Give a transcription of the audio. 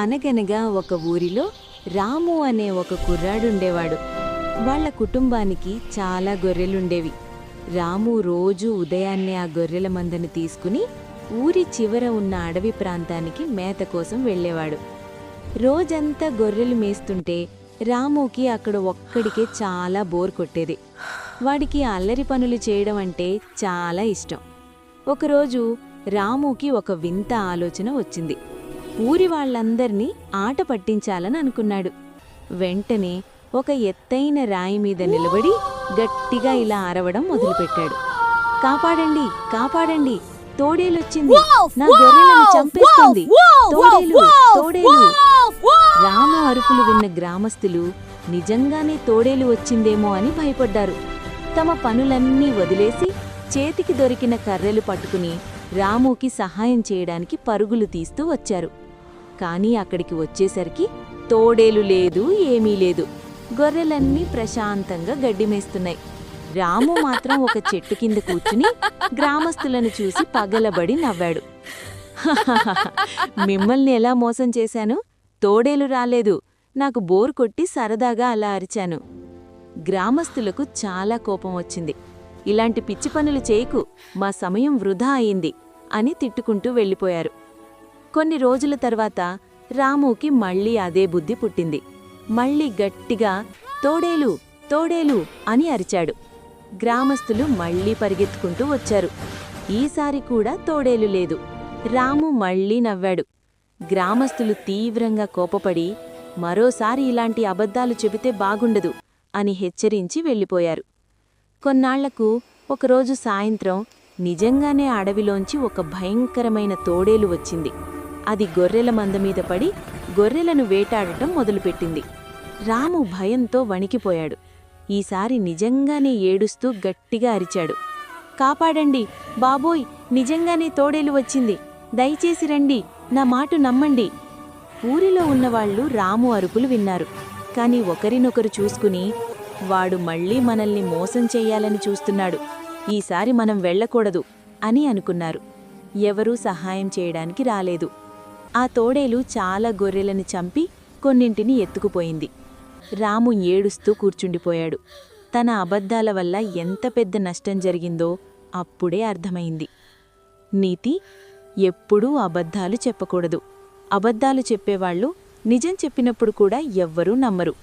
అనగనగా ఒక ఊరిలో రాము అనే ఒక కుర్రాడుండేవాడు. వాళ్ళ కుటుంబానికి చాలా గొర్రెలుండేవి. రాము రోజూ ఉదయాన్నే ఆ గొర్రెల మందను తీసుకుని ఊరి చివర ఉన్న అడవి ప్రాంతానికి మేత కోసం వెళ్ళేవాడు. రోజంతా గొర్రెలు మేస్తుంటే రాముకి అక్కడ ఒక్కడికే చాలా బోర్ కొట్టేది. వాడికి అల్లరి పనులు చేయడం అంటే చాలా ఇష్టం. ఒకరోజు రాముకి ఒక వింత ఆలోచన వచ్చింది. ఊరి వాళ్ళందర్నీ ఆట పట్టించాలని అనుకున్నాడు. వెంటనే ఒక ఎత్తైన రాయి మీద నిలబడి గట్టిగా ఇలా అరవడం మొదలుపెట్టాడు. కాపాడండి, కాపాడండి, తోడేలొచ్చింది, నా గొర్రెలను చంపేస్తుంది, తోడేలు, తోడేలు. రాము అరుపులు విన్న గ్రామస్తులు నిజంగానే తోడేలు వచ్చిందేమో అని భయపడ్డారు. తమ పనులన్నీ వదిలేసి చేతికి దొరికిన కర్రెలు పట్టుకుని రాముకి సహాయం చేయడానికి పరుగులు తీస్తూ వచ్చారు. కానీ అక్కడికి వచ్చేసరికి తోడేలు లేదు, ఏమీ లేదు. గొర్రెలన్నీ ప్రశాంతంగా గడ్డిమేస్తున్నాయి. రాము మాత్రం ఒక చెట్టు కింద కూర్చుని గ్రామస్తులను చూసి పగలబడి నవ్వాడు. మిమ్మల్ని ఎలా మోసం చేశాను? తోడేలు రాలేదు, నాకు బోర్ కొట్టి సరదాగా అలా అరిచాను. గ్రామస్తులకు చాలా కోపం వచ్చింది. ఇలాంటి పిచ్చి పనులు చేయకు, మా సమయం వృధా అయింది అని తిట్టుకుంటూ వెళ్ళిపోయారు. కొన్ని రోజుల తర్వాత రాముకి మళ్ళీ అదే బుద్ధి పుట్టింది. మళ్ళీ గట్టిగా తోడేలు, తోడేలు అని అరిచాడు. గ్రామస్తులు మళ్ళీ పరిగెత్తుకుంటూ వచ్చారు. ఈసారి కూడా తోడేలు లేదు. రాము మళ్ళీ నవ్వాడు. గ్రామస్తులు తీవ్రంగా కోపపడి మరోసారి ఇలాంటి అబద్ధాలు చెబితే బాగుండదు అని హెచ్చరించి వెళ్ళిపోయారు. కొన్నాళ్లకు ఒకరోజు సాయంత్రం నిజంగానే అడవిలోంచి ఒక భయంకరమైన తోడేలు వచ్చింది. అది గొర్రెల మందమీద పడి గొర్రెలను వేటాడటం మొదలుపెట్టింది. రాము భయంతో వణికిపోయాడు. ఈసారి నిజంగానే ఏడుస్తూ గట్టిగా అరిచాడు. కాపాడండి బాబోయ్, నిజంగానే తోడేలు వచ్చింది, దయచేసి రండి, నా మాట నమ్మండి. ఊరిలో ఉన్నవాళ్లు రాము అరుపులు విన్నారు. కాని ఒకరినొకరు చూసుకుని వాడు మళ్ళీ మనల్ని మోసం చెయ్యాలని చూస్తున్నాడు, ఈసారి మనం వెళ్ళకూడదు అని అనుకున్నారు. ఎవరూ సహాయం చేయడానికి రాలేదు. ఆ తోడేలు చాలా గొర్రెలను చంపి కొన్నింటిని ఎత్తుకుపోయింది. రాము ఏడుస్తూ కూర్చుండిపోయాడు. తన అబద్ధాల వల్ల ఎంత పెద్ద నష్టం జరిగిందో అప్పుడే అర్థమైంది. నీతి: ఎప్పుడూ అబద్ధాలు చెప్పకూడదు. అబద్ధాలు చెప్పేవాళ్లు నిజం చెప్పినప్పుడు కూడా ఎవ్వరూ నమ్మరు.